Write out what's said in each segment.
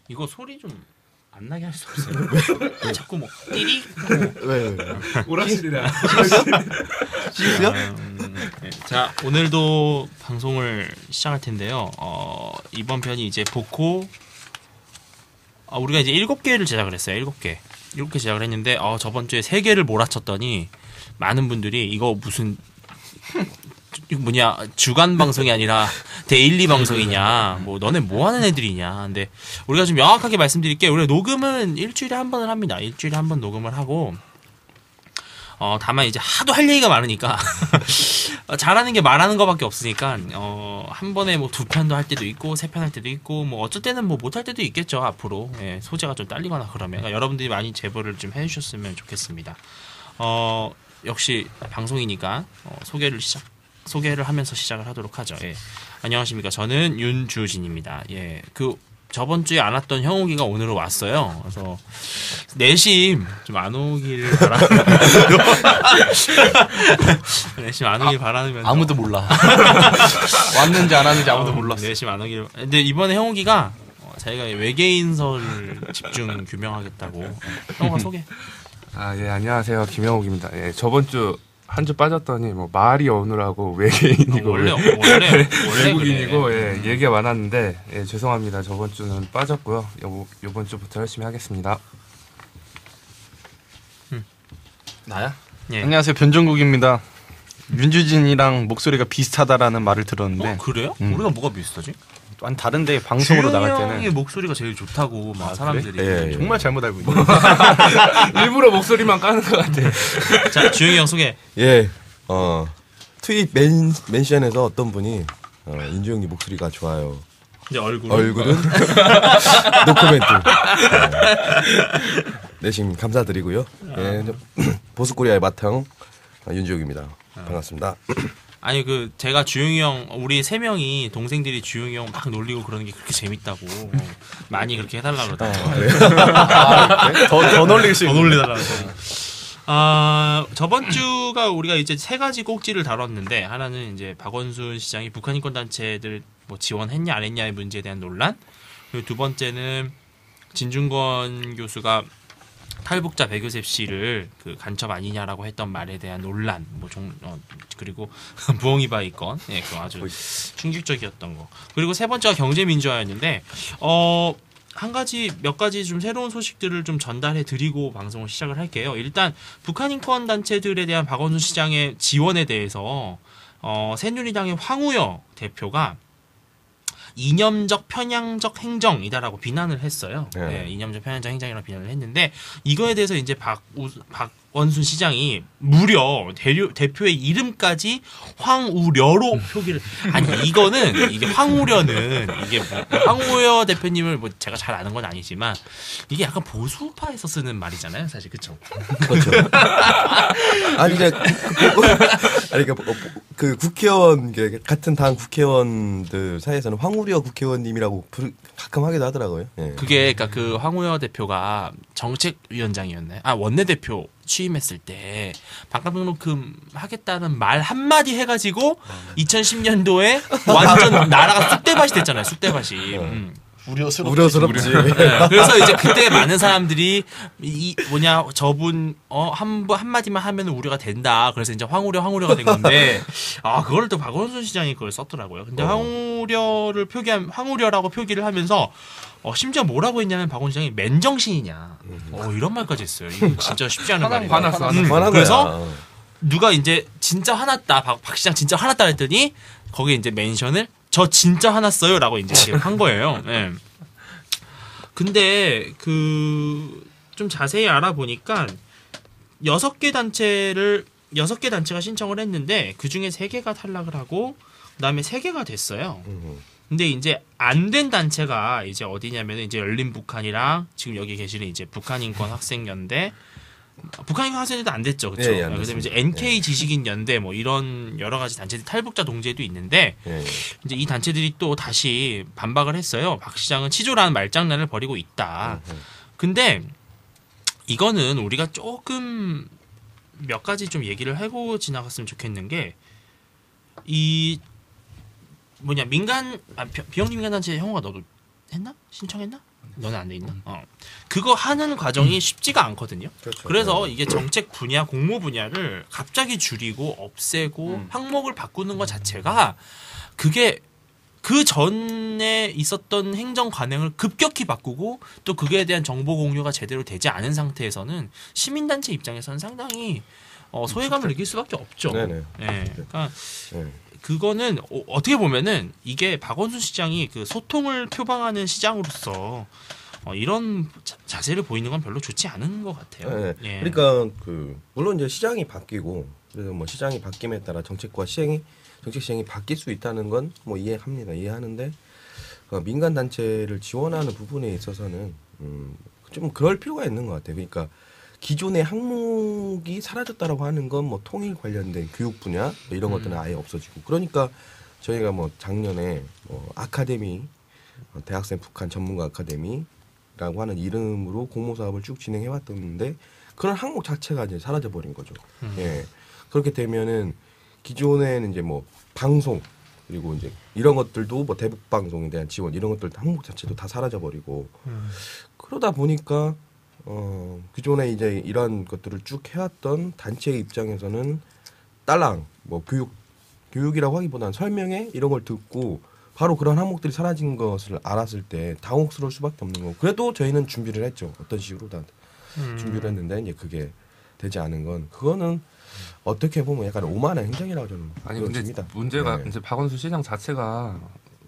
이거 소리 좀 안 나게 할 수 없어요? 자꾸 뭐 띠리 왜? 오락실이라. 씻으세요? 네. 자, 오늘도 방송을 시작할 텐데요. 이번 편이 이제 보코 우리가 이제 7개를 제작을 했어요. 7개 제작을 했는데 저번 주에 3개를 몰아쳤더니 많은 분들이 이거 무슨 뭐냐 주간 방송이 아니라 데일리 방송이냐, 뭐 너네 뭐 하는 애들이냐. 근데 우리가 좀 명확하게 말씀드릴게요. 우리가 녹음은 일주일에 한 번을 합니다. 일주일에 한 번 녹음을 하고 다만 이제 하도 할 얘기가 많으니까 잘하는 게 말하는 거밖에 없으니까 한 번에 뭐 2편도 할 때도 있고 3편 할 때도 있고 뭐 어쩔 때는 뭐 못 할 때도 있겠죠. 앞으로 소재가 좀 딸리거나 그러면 그러니까 여러분들이 많이 제보를 좀 해주셨으면 좋겠습니다. 역시 방송이니까 소개를 하면서 시작을 하도록 하죠. 예. 안녕하십니까. 저는 윤주진입니다. 예. 저번 주에 안 왔던 형욱이가 오늘은 왔어요. 그래서 내심 좀 안 오길 내심 안 오길 바라면서 아무도 몰라. 왔는지 안 왔는지 아무도 몰랐어. 내심 안 오길. 근데 이번에 형욱이가 자기가 외계인설을 집중 규명하겠다고. 형욱아 소개. 예, 안녕하세요. 김영욱입니다. 예, 저번 주 한 주 빠졌더니 뭐 말이 어느라고 외계인이고 원래 외국인이고 그래. 예, 얘기가 많았는데 죄송합니다. 저번 주는 빠졌고요. 요번 주부터 열심히 하겠습니다. 나야? 예. 안녕하세요. 변종국입니다. 윤주진이랑 목소리가 비슷하다라는 말을 들었는데 그래요? 우리가 뭐가 비슷하지? 아니 다른데 방송으로 나갈 형의 때는 목소리가 제일 좋다고 막 사람들이. 그래? 예. 정말 잘못 알고 있네. 일부러 목소리만 까는 것 같아. 자, 주영이 형 소개. 예. 트윗 멘션에서 어떤 분이 윤주영님 목소리가 좋아요. 이제 얼굴은 노코멘트. 내심 감사드리고요. 예. 보스코리아의 맏형 윤주영입니다. 반갑습니다. 아니 제가 주영이 형 우리 3명이 동생들이 주영이 형 막 놀리고 그러는 게 그렇게 재밌다고 많이 그렇게 해달라 그러더라고요. 더 놀릴 수 더 있는. 놀리달라고. 저번 주가 우리가 이제 3가지 꼭지를 다뤘는데 하나는 이제 박원순 시장이 북한 인권 단체들 뭐 지원했냐 안 했냐의 문제에 대한 논란. 그리고 2번째는 진중권 교수가 탈북자 백요셉 씨를 간첩 아니냐라고 했던 말에 대한 논란, 그리고 부엉이바이 건, 그거 아주 충격적이었던 거. 그리고 3번째가 경제민주화였는데, 몇 가지 좀 새로운 소식들을 좀 전달해 드리고 방송을 시작을 할게요. 일단 북한 인권 단체들에 대한 박원순 시장의 지원에 대해서 새누리당의 황우여 대표가 이념적 편향적 행정이다라고 비난을 했어요. 네, 이념적 편향적 행정이라고 비난을 했는데 이거에 대해서 이제 박원순 시장이 무려 대표의 이름까지 황우려로 표기를. 아니 이게 황우려는 이게 황우여 대표님을 뭐 제가 잘 아는 건 아니지만 이게 약간 보수파에서 쓰는 말이잖아요, 사실. 그렇죠? 그렇죠. 아니 그 국회의원 같은 당 국회의원들 사이에서는 황우려 국회의원님이라고 가끔 하기도 하더라고요. 예. 그게 그러니까 그 황우여 대표가 정책위원장이었나요? 원내대표 취임했을 때 반값 등록금 하겠다는 말 한마디 해가지고 2010년도에 완전 나라가 쑥대밭이 됐잖아요. 쑥대밭이. 우려스럽지. 네. 그래서 이제 그때 많은 사람들이 저분 한마디만 하면 우려가 된다. 그래서 이제 황우려가 된 건데 그걸 또 박원순 시장이 그걸 썼더라고요. 근데 황우려라고 표기를 하면서 심지어 뭐라고 했냐면 박원순 시장이 맨정신이냐 이런 말까지 했어요. 이거 진짜 쉽지 않은 말이에요. 화났어. 그래서 누가 이제 진짜 화났다, 박 시장 진짜 화났다 했더니 거기에 이제 멘션을 저 진짜 화났어요라고 이제 한 거예요. 네. 근데 좀 자세히 알아보니까 6개 단체가 신청을 했는데 그 중에 3개가 탈락을 하고 그다음에 3개가 됐어요. 근데 이제 안 된 단체가 이제 어디냐면 이제 열린북한이랑 지금 여기 계시는 이제 북한인권학생연대, 북한인권 학생연대도 안 됐죠, 그렇죠? 예, 안 그다음에 이제 됐습니다. NK 지식인연대 뭐 이런 여러 가지 단체들, 탈북자 동제도 있는데 이제 이 단체들이 또 다시 반박을 했어요. 박 시장은 치조라는 말장난을 벌이고 있다. 근데 이거는 우리가 조금 몇 가지 좀 얘기를 하고 지나갔으면 좋겠는 게 비영리 민간단체 형우가 너도 했나? 신청했나? 너는 안 돼 있나? 그거 하는 과정이 쉽지가 않거든요. 그렇죠. 그래서 이게 정책 분야, 공모 분야를 갑자기 줄이고 없애고 항목을 바꾸는 것 자체가 그게 그 전에 있었던 행정 관행을 급격히 바꾸고 또 그거에 대한 정보 공유가 제대로 되지 않은 상태에서는 시민단체 입장에서는 상당히 소외감을 느낄 수밖에 없죠. 네네. 네. 그러니까 네. 그거는 어떻게 보면은 이게 박원순 시장이 그 소통을 표방하는 시장으로서 이런 자세를 보이는 건 별로 좋지 않은 것 같아요. 네. 예. 그러니까 물론 이제 시장이 바뀌고 그래서 뭐 시장이 바뀜에 따라 정책 시행이 바뀔 수 있다는 건 뭐 이해하는데 민간 단체를 지원하는 부분에 있어서는 좀 그럴 필요가 있는 것 같아요. 그러니까 기존의 항목이 사라졌다라고 하는 건 뭐 통일 관련된 교육 분야 뭐 이런 것들은 아예 없어지고 그러니까 저희가 뭐 작년에 아카데미 대학생 북한 전문가 아카데미라고 하는 이름으로 공모 사업을 쭉 진행해 왔던데 그런 항목 자체가 이제 사라져 버린 거죠. 예. 그렇게 되면은 기존에는 이제 뭐 방송 그리고 이제 이런 것들도 뭐 대북 방송에 대한 지원 이런 것들 항목 자체도 다 사라져 버리고 그러다 보니까 기존에 이제 이런 것들을 쭉 해왔던 단체의 입장에서는 딸랑 뭐 교육이라고 하기보다는 설명회 이런 걸 듣고 바로 그런 항목들이 사라진 것을 알았을 때 당혹스러울 수밖에 없는 거고 그래도 저희는 준비를 했죠. 어떤 식으로 다 준비를 했는데 이제 그게 되지 않은 건 그거는 어떻게 보면 약간 오만한 행정이라고 저는 아니 근데 듭니다. 문제가 네. 이제 박원순 시장 자체가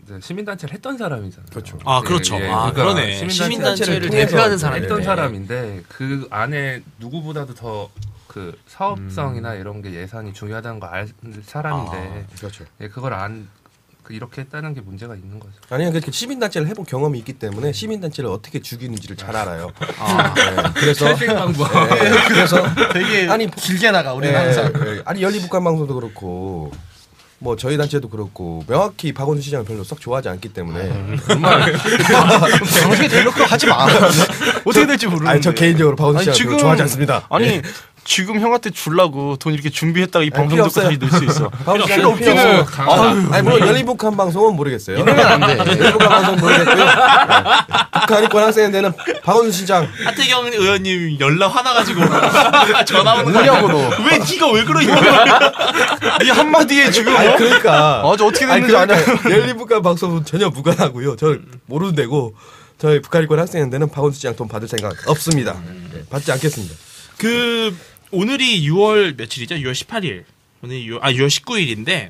이제 시민단체를 했던 사람이잖아요. 그렇죠. 아 그렇죠. 그러니까 그러네. 시민단체를 대표하는 사람이 했던 사람인데 그 안에 누구보다도 더 그 사업성이나 이런 게 예산이 중요하다는 거 알 사람인데 그렇죠. 예, 그걸 이렇게 했다는 게 문제가 있는 거죠. 아니요, 그렇게 시민단체를 해본 경험이 있기 때문에 시민단체를 어떻게 죽이는지를 잘 알아요. 네, 그래서 탈생 방법. 그래서 되게 아니, 길게 나가 우리는 항상. 아니 연립북한 방송도 그렇고 뭐 저희 단체도 그렇고 명확히 박원순 시장을 별로 썩 좋아하지 않기 때문에 방송에 대놓고 하지 마. 어떻게 될지 모르는데. 아니 저 개인적으로 박원순 아니, 시장을 지금- 별로 좋아하지 않습니다. 아니 지금 형한테 주려고 돈 이렇게 준비했다가 이 아니, 방송 필요 듣고 다시 넣을 수 있어. 박원순 필요 시장은 필요 없기는. 없고 아니 물론 연립북한 방송은 모르겠어요. 이러면 안 돼. 연립북한 방송 모르겠고요. 북한이권 학생인데는 박원순 시장 하태경 의원님 연락 화나가지고 전화 오는 거 뭐냐고 너. 왜 네가 왜 그러냐? 이 한마디에 지금 아니 그러니까 저 어떻게 아니 됐는지 아냐. 연립북한 방송은 전혀 무관하고요. 저 모르는 데고 저희 북한이권 학생인데는 박원순 시장 돈 받을 생각 없습니다. 네, 받지 않겠습니다. 오늘이 6월 며칠이죠? 6월 18일. 오늘 6월 19일인데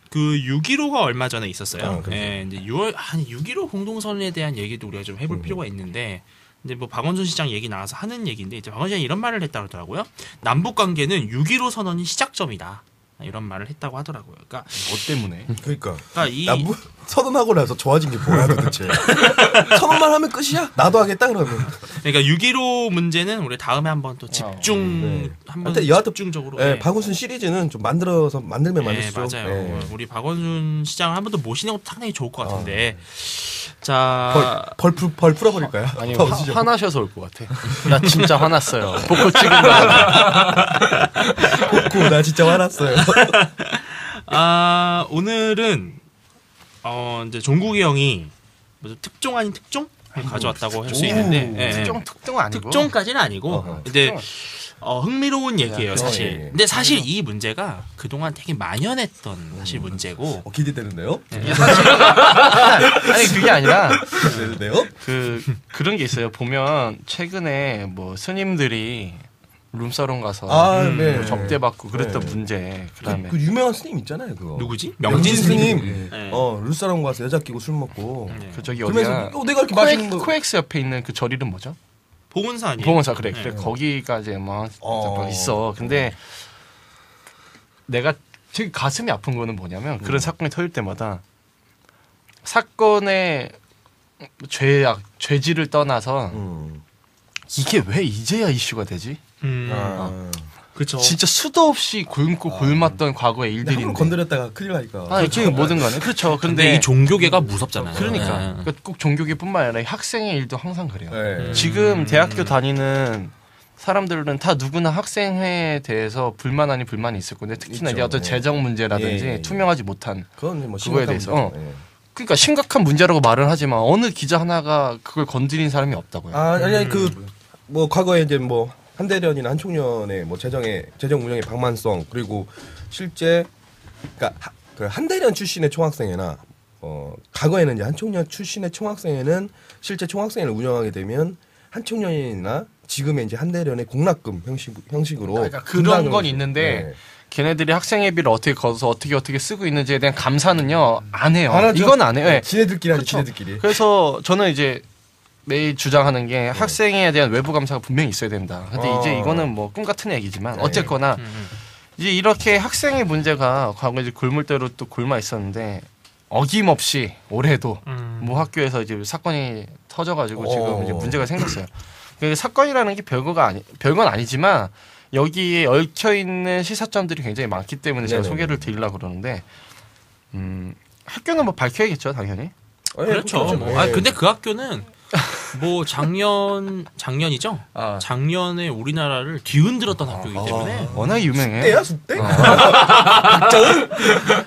그 6.15가 얼마 전에 있었어요. 그렇죠. 예, 이제 6.15 공동선언에 대한 얘기도 우리가 좀 해볼 필요가 있는데 이제 뭐 박원순 시장 얘기 나와서 하는 얘기인데 이제 박원순 시장이 이런 말을 했다고 하더라고요. 남북 관계는 6.15 선언이 시작점이다. 이런 말을 했다고 하더라고요. 그러니까 뭐 때문에? 그러니까 이 남북 선언하고 나서 좋아진 게 뭐야 도대체? 선언만 하면 끝이야? 나도 하겠다 그러면. 그러니까 6.15 문제는 우리 다음에 한번 또 집중 네. 한번 하여튼 여하튼 집중적으로 네, 예. 박원순 시리즈는 좀 만들면 네, 만드시죠. 맞아요. 네. 우리 박원순 시장을 한 번 더 모시는 것도 상당히 좋을 것 같은데. 자, 벌 풀어버릴까요? 아니 박원순 화나셔서 올 것 같아. 나 진짜 화났어요. 보고 찍은다. 복구 나 진짜 화났어요. 오늘은 이제 종국이 형이 무슨 특종 아닌 특종 가져왔다고 할 수 있는데 예, 특종 아니고. 특종까지는 아니고 근데 흥미로운 얘기예요 사실. 예. 근데 사실 이 문제가 그동안 되게 만연했던 사실 문제고. 기대되는데요? 아니 그게 아니라 기대되는데요? 그런 게 있어요. 보면 최근에 뭐 스님들이 룸사롱 가서 네. 접대받고 그랬던 네. 문제. 그다음에 그 유명한 스님 있잖아요, 그거. 누구지? 명진 스님. 네. 룰사롱 가서 여자 끼고 술 먹고. 네. 그 저기 그러면서 어디야? 내가 이렇게 맛있는 거. 코엑스 옆에 있는 그 절이름 뭐죠? 보건사 아니에요? 보건사 그래. 네. 그래 거기까지 막 어. 있어. 근데 내가 되게 가슴이 아픈 거는 뭐냐면 그런 사건이 터질 때마다 사건의 죄질을 떠나서 이게 왜 이제야 이슈가 되지? 그렇죠. 진짜 수도 없이 곪고 골맞던 과거의 한번 일들인데. 건드렸다가 큰일 나니까. 아니 지금 뭐든 간에 그렇죠. 근데 이 종교계가 무섭잖아요. 그러니까 꼭 종교계뿐만 아니라 학생의 일도 항상 그래요. 네. 지금 대학교 다니는 사람들은 다 누구나 학생회에 대해서 불만 아닌 불만이 있을 건데 특히나 있죠. 이제 어떤 네. 재정 문제라든지 예. 투명하지 못한 그건 뭐 그거에 심각한 대해서 문제죠. 예. 그러니까 심각한 문제라고 말을 하지만 어느 기자 하나가 그걸 건드린 사람이 없다고요. 아니 뭐 과거에 이제 뭐 한대련이나 한총련의 뭐 재정 운영의 방만성 그리고 실제 그러니까 그 한대련 출신의 총학생회나 과거에는 이제 한총련 출신의 총학생회는 실제 총학생회를 운영하게 되면 한총련이나 지금의 이제 한대련의 공납금 형식으로 그러니까 그런 건 있는데 네. 걔네들이 학생회비를 어떻게 걷어서 어떻게 쓰고 있는지에 대한 감사는요 안 해요. 안 하죠? 이건 안 해요. 네. 지네들끼리 하죠. 그쵸. 지네들끼리. 그래서 저는 이제 매일 주장하는 게 학생회에 대한 외부 감사가 분명히 있어야 된다. 근데 이제 이거는 뭐 꿈 같은 얘기지만 네. 어쨌거나 이제 이렇게 학생회 문제가 과거 이제 골물대로 또 골마 있었는데 어김없이 올해도 모 학교에서 이제 사건이 터져가지고 지금 이제 문제가 생겼어요. 그 사건이라는 게 별건 아니지만 여기에 얽혀 있는 시사점들이 굉장히 많기 때문에 제가 네네. 소개를 드리려고 그러는데 학교는 뭐 밝혀야겠죠, 당연히. 그렇죠. 뭐. 아 근데 그 학교는 뭐 작년이죠? 아. 작년에 우리나라를 뒤흔들었던 학교이기 때문에 워낙 유명해. 숙대야 숙대?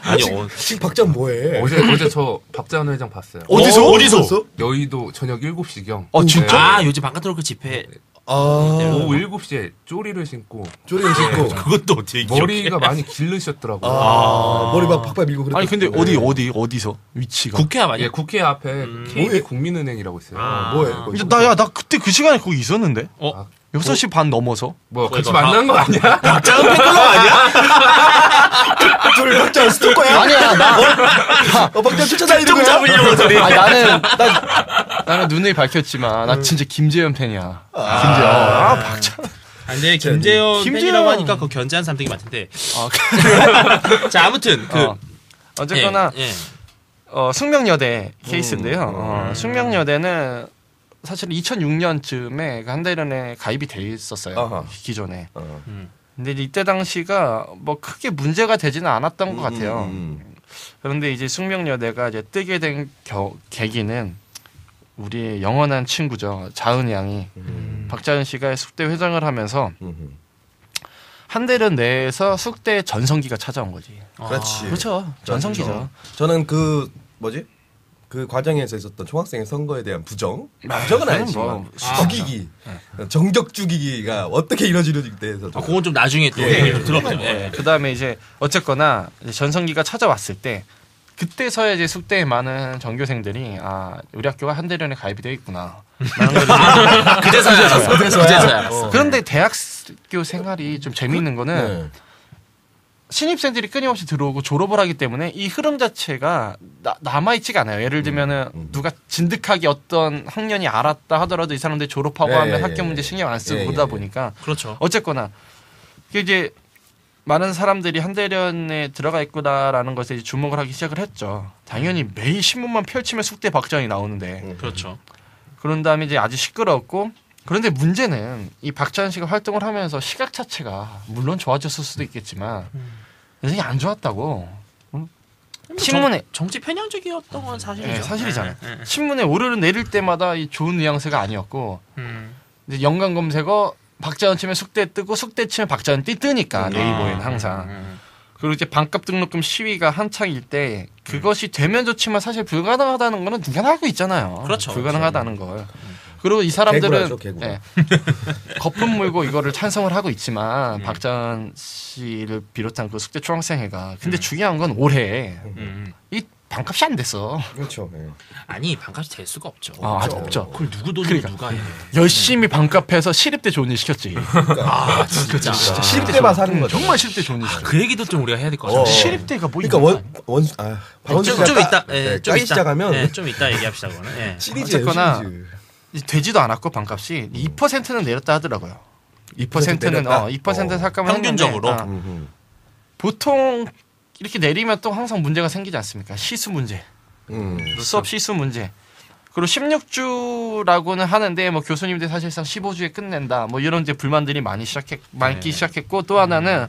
아니 지금 박자는 뭐해? 어제 저 박자원 회장 봤어요. 어디서? 여의도 저녁 7시경. 진짜? 아 요즘 바깥으로 그 집회 오후 7시에 쪼리를 신고 쪼리를 신고 그것도 어떻게 머리가 많이 길르셨더라고요. 머리 막 팍팍 밀고 그랬 아니 근데 어디서 위치가? 국회 앞 아니야? 예, 국회 앞에 KB 국민은행이라고 있어요. 뭐해? 나 그때 그 시간에 거기 있었는데. 6시 반 넘어서. 뭐 같이 이거 만난 거 아니야? 박자은 팬클럽 아니야? 둘 박자 스토커야? 아니야 박자 쫓아다니는 좀 거야? 잡으려고 둘이. 나는 눈을 밝혔지만 나 진짜 김재현 팬이야. 김재현. 박찬. 근데 김재현 김재현. 팬이라고 하니까 그 견제한 사람 되게 많던데. 자 아무튼 어쨌거나 예. 숙명여대 케이스인데요. 숙명여대는 사실 2006년쯤에 한대련에 가입이 돼 있었어요. 아하. 기존에. 근데 이때 당시가 뭐 크게 문제가 되지는 않았던 것 같아요. 그런데 이제 숙명여대가 이제 뜨게 된 계기는 우리의 영원한 친구죠. 자은 양이 박자은 씨가 숙대 회장을 하면서 한대련 내에서 숙대 전성기가 찾아온 거지. 그렇지. 그렇죠. 전성기죠. 저는 그 과정에서 있었던 총학생의 선거에 대한 부정은 아니지만 죽이기, 정적 죽이기가 어떻게 이루어지는지에 대해서 그건 좀 나중에 또 얘기를 들어보죠. 예. 그다음에 이제 어쨌거나 이제 전성기가 찾아왔을 때 그때서야 이제 숙대에 많은 전교생들이 우리 학교가 한대련에 가입이 되어 있구나. 그제서야 알았어. 그제서야. 그런데 대학교 생활이 좀 재미있는 거는 신입생들이 끊임없이 들어오고 졸업을 하기 때문에 이 흐름 자체가 남아있지가 않아요. 예를 들면은 누가 진득하게 어떤 학년이 알았다 하더라도 이 사람들이 졸업하고 하면 학교 문제 신경 안 쓰고 그러다 보니까 그렇죠. 어쨌거나 이제 많은 사람들이 한대련에 들어가 있구나라는 것에 이제 주목을 하기 시작을 했죠. 당연히 매일 신문만 펼치면 숙대 박정희 나오는데 그렇죠. 그런 다음에 이제 아주 시끄러웠고 그런데 문제는 이 박찬 씨가 활동을 하면서 시각 자체가 물론 좋아졌을 수도 있겠지만 굉장히 안 좋았다고. 신문에 정치 편향적이었던 건 사실이죠. 네, 사실이잖아요. 신문에 오르르 내릴 때마다 이 좋은 뉘앙스가 아니었고 이제 연관 검색어 박자연 치면 숙대 뜨고 숙대 치면 박자연 뜨니까 네이버에는 항상. 그리고 이제 반값 등록금 시위가 한창일 때 그것이 되면 좋지만 사실 불가능하다는 거는 누가 다 알고 있잖아요. 그렇죠. 불가능하다는 걸. 그리고 이 사람들은 개구라죠. 예, 거품 물고 이거를 찬성을 하고 있지만 박자연 씨를 비롯한 그 숙대 총학생회가 근데 중요한 건 올해 이 반값이 안 됐어. 그렇죠. 아니 반값이 될 수가 없죠. 없죠. 그걸 누구 돈으로 그러니까. 누가 해. 열심히 반값해서 시립대 좋은 일 시켰지. 진짜. 시립대만 사는 거죠. 정말 시립대 좋은 일 시켰지. 그 얘기도 좀 우리가 해야 될 것 같아요. 시립대가 뭐 그러니까 좀 이따 좀 이따 시작하면 네, 좀 이따 얘기합시다 그거는. 예. 시리즈예요. 어쨌거나 시리즈. 되지도 않았고 반값이 2%는 내렸다 하더라고요. 2%는 내렸다? 2% 삭감을 평균적으로? 했는데, 보통 이렇게 내리면 또 항상 문제가 생기지 않습니까? 시수 문제, 수업 시수 문제. 그리고 16주라고는 하는데 뭐 교수님들 사실상 15주에 끝낸다. 뭐 이런 이제 불만들이 많기 시작했고 또 하나는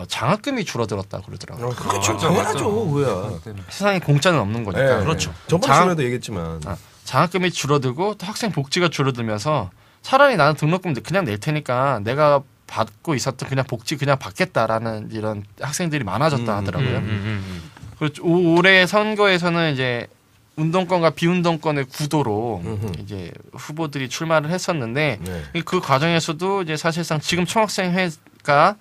장학금이 줄어들었다 그러더라고요. 그렇죠. 당연하죠. 뭐야. 세상에 공짜는 없는 거니까. 그렇죠. 저번 시간에도 얘기했지만 장학금이 줄어들고 또 학생 복지가 줄어들면서 차라리 나는 등록금 그냥 낼 테니까 내가 받고 있었던 그냥 복지 그냥 받겠다라는 이런 학생들이 많아졌다 하더라고요. 그렇죠. 올해 선거에서는 이제 운동권과 비운동권의 구도로 이제 후보들이 출마를 했었는데 네. 그 과정에서도 이제 사실상 지금 총학생회가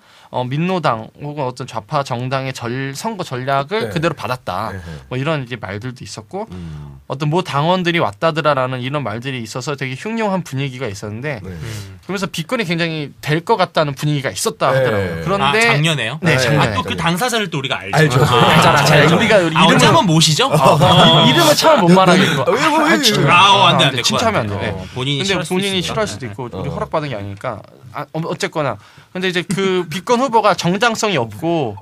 민노당 혹은 어떤 좌파 정당의 선거 전략을 네. 그대로 받았다. 네. 뭐 이런 이제 말들도 있었고 어떤 뭐 당원들이 왔다더라라는 이런 말들이 있어서 되게 흉흉한 분위기가 있었는데 네. 그러면서 비건이 굉장히 될 것 같다는 분위기가 있었다 하더라고요. 네. 그런데 작년에요? 네, 작년에. 또 그 당사자를 또 우리가 알죠. 알죠. 알잖아. 자, 우리가 언제 한번 모시죠? 이름을 참 못 말하겠고. 안 돼, 안 돼. 칭찬하면 안 돼. 네. 본인이 근데 싫어할 수도 본인이 있으니까. 싫어할 수도 있고 우리 허락받은 게 아니니까 어쨌거나 근데 이제 그 비건 후보가 정당성이 없고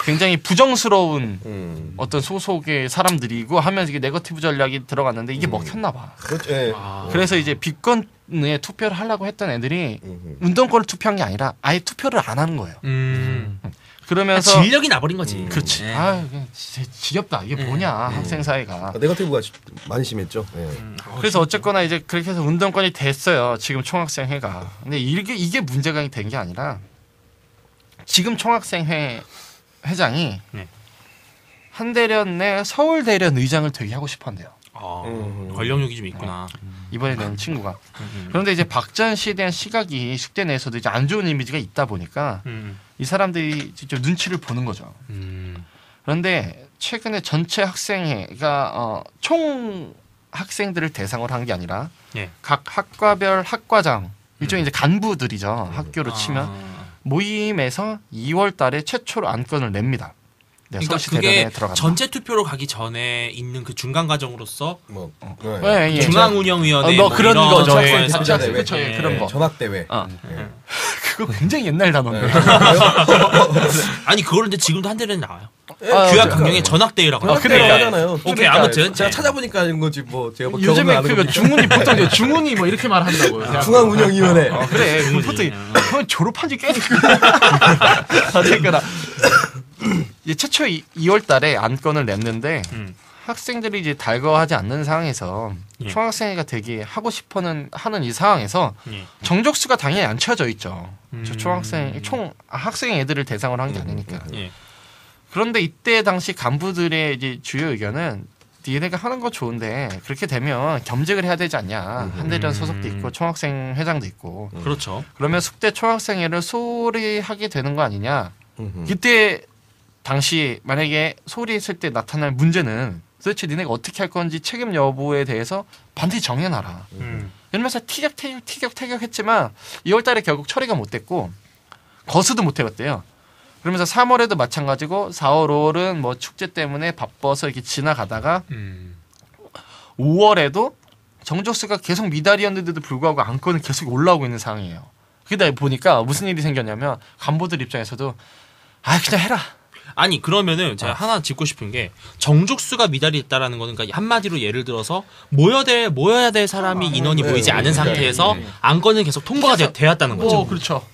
굉장히 부정스러운 어떤 소속의 사람들이고 하면서 이게 네거티브 전략이 들어갔는데 이게 먹혔나 봐. 그렇죠. 예. 그래서 이제 비건에 투표를 하려고 했던 애들이 운동권을 투표한 게 아니라 아예 투표를 안 하는 거예요. 그러면서 진력이 나버린 거지. 그렇지. 네. 아, 이게 진짜 지겹다. 이게 뭐냐 학생 사회가. 네거티브가 많이 심했죠. 예. 그래서 어쨌거나 이제 그렇게 해서 운동권이 됐어요. 지금 총학생회가. 근데 이게 문제가 된 게 아니라 지금 총학생회 회장이 네. 한대련의 서울대련 의장을 되게 하고 싶었는데요. 권력욕이 좀 있구나. 이번에 낸 친구가. 그런데 이제 박전시에 대한 시각이 숙대 내에서도 이제 안 좋은 이미지가 있다 보니까 이 사람들이 직접 눈치를 보는 거죠. 그런데 최근에 전체 학생회가 총 학생들을 대상으로 한 게 아니라 예. 각 학과별 학과장 일종의 이제 간부들이죠. 학교로 치면 모임에서 2월 달에 최초로 안건을 냅니다. 네, 그러니까 서울시 그게 대련에 들어간다. 전체 투표로 가기 전에 있는 그 중간 과정으로서 뭐 네, 예. 중앙운영위원회 뭐 그런 이런 거죠. 학생 예, 대표 학생 대회. 그쵸, 예, 그런 거. 전학 대회. 그거 굉장히 옛날 단어인데. 아니 그걸 근데 지금도 한대련에 나와요. 아, 규약 그러니까. 강령의 전학대회라고. 전학 그러니까. 대회 하잖아요. 오케이 그러니까 아무튼 제가 네. 찾아보니까 아는 거지 뭐 제가 뭐 요즘에 경험을 아는 그 겁니다. 중문이 보통 이제 중문이 뭐 이렇게 말한다고요. 중앙운영위원회. 그래. 그 보통 형 졸업한 지 꽤 됐구나. 어쨌거나 이제 최초 2월 달에 안건을 냈는데 학생들이 이제 달거하지 않는 상황에서 예. 총학생회가 되게 하고 싶어는 하는 이 상황에서 예. 정족수가 당연히 안 채워져 있죠. 총 학생 애들을 대상으로 한 게 아니니까. 예. 그런데 이때 당시 간부들의 이제 주요 의견은 니네가 하는 거 좋은데 그렇게 되면 겸직을 해야 되지 않냐. 한대련 소속도 있고 총학생 회장도 있고. 그렇죠. 그러면 숙대 총학생회를 소홀히 하게 되는 거 아니냐. 이때 당시 만약에 소홀히 했을 때 나타날 문제는 도대체 니네가 어떻게 할 건지 책임 여부에 대해서 반드시 정해놔라. 이러면서 티격태격 했지만 2월 달에 결국 처리가 못 됐고 거수도 못 해봤대요. 그러면서 3월에도 마찬가지고 4월, 5월은 뭐 축제 때문에 바빠서 이렇게 지나가다가 5월에도 정족수가 계속 미달이었는데도 불구하고 안건은 계속 올라오고 있는 상황이에요. 그러다 보니까 무슨 일이 생겼냐면 간부들 입장에서도 아 그냥 해라. 아니 그러면은 제가 하나 짚고 싶은 게 정족수가 미달이 있다라는 거는 그러니까 한마디로 예를 들어서 모여야 될 사람이 인원이 모이지 않은 상태에서 안건은 계속 통과가 되었다는 거죠. 그렇죠.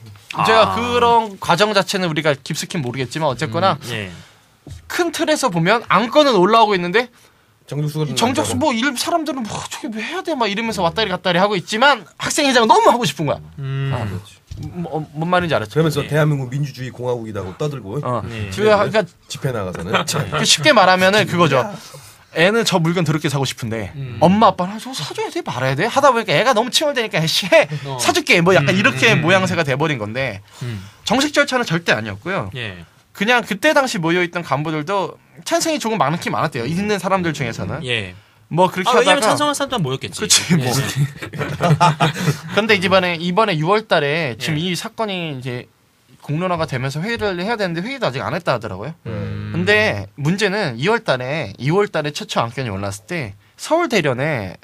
제가 그런 과정 자체는 우리가 깊숙이 모르겠지만 어쨌거나 예. 큰 틀에서 보면 안건은 올라오고 있는데 정족수가 정적수 뭐 이런 사람들은 뭐 저게 왜 해야 돼 막 이러면서 왔다리 갔다리 하고 있지만 학생회장은 너무 하고 싶은 거야. 뭔 말인지 알았죠? 그러면서 예. 대한민국 민주주의 공화국이라고 떠들고 예. 그러니까 집회 나가서는 쉽게 말하면은 그거죠. 애는 저 물건 더럽게 사고 싶은데 엄마 아빠는 저 사줘야 돼 말아야 돼 하다 보니까 애가 너무 칭얼대니까 해 사줄게 뭐 약간 이렇게 모양새가 돼버린 건데 정식 절차는 절대 아니었고요. 예. 그냥 그때 당시 모여있던 간부들도 찬성이 조금 많긴 많았대요. 있는 사람들 중에서는 예. 뭐 그렇게 왜냐면 하다가 찬성할 사람들은 모였겠지. 그렇지 뭐. 근데 이번에 2월달에 지금 이 사건이 이제 공론화가 되면서 회의를 해야 되는데 회의도 아직 안 했다 하더라고요. 근데 문제는 2월달에 최초 안건이 올랐을 때 서울 대련에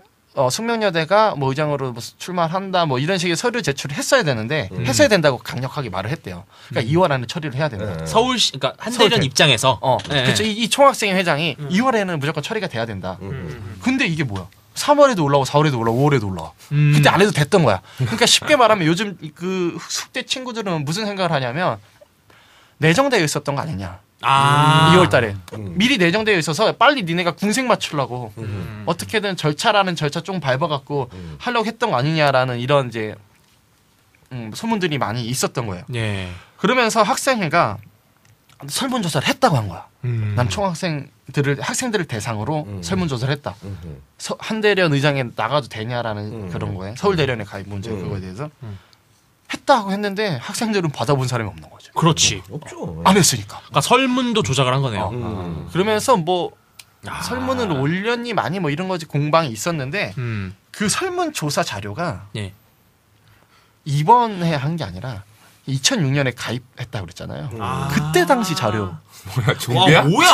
숙명여대가 뭐 의장으로 뭐 출마한다 뭐 이런 식의 서류 제출을 했어야 되는데 했어야 된다고 강력하게 말을 했대요. 그러니까 2월 안에 처리를 해야 된다. 서울시 그러니까 한대련 서울대. 입장에서 예. 그렇죠. 이 총학생 회장이 2월에는 무조건 처리가 돼야 된다. 근데 이게 뭐야? 3월에도 올라오고 4월에도 올라오고 5월에도 올라와. 그때 안 해도 됐던 거야. 그러니까 쉽게 말하면 요즘 그 숙대 친구들은 무슨 생각을 하냐면 내정되어 있었던 거 아니냐. 2월 달에 미리 내정되어 있어서 빨리 니네가 군생 맞추려고 어떻게든 절차라는 절차 좀 밟아갖고 하려고 했던 거 아니냐라는 이런 이제 소문들이 많이 있었던 거예요. 예. 그러면서 학생회가 설문조사를 했다고 한 거야. 난 학생들을 대상으로 설문조사를 했다. 한대련 의장에 나가도 되냐라는 그런 거에 서울대련의 가입 문제 그거에 대해서 했다고 했는데 학생들은 받아본 사람이 없는 거죠. 그렇지. 없죠. 안 했으니까. 그러니까 설문도 조작을 한 거네요. 그러면서 뭐 설문을 올렸니 많이 뭐 이런 거지 공방이 있었는데 그 설문조사 자료가 예. 이번에 한 게 아니라 2006년에 가입했다고 그랬잖아요. 그때 당시 자료. 뭐야 좀비야? 와, 뭐야?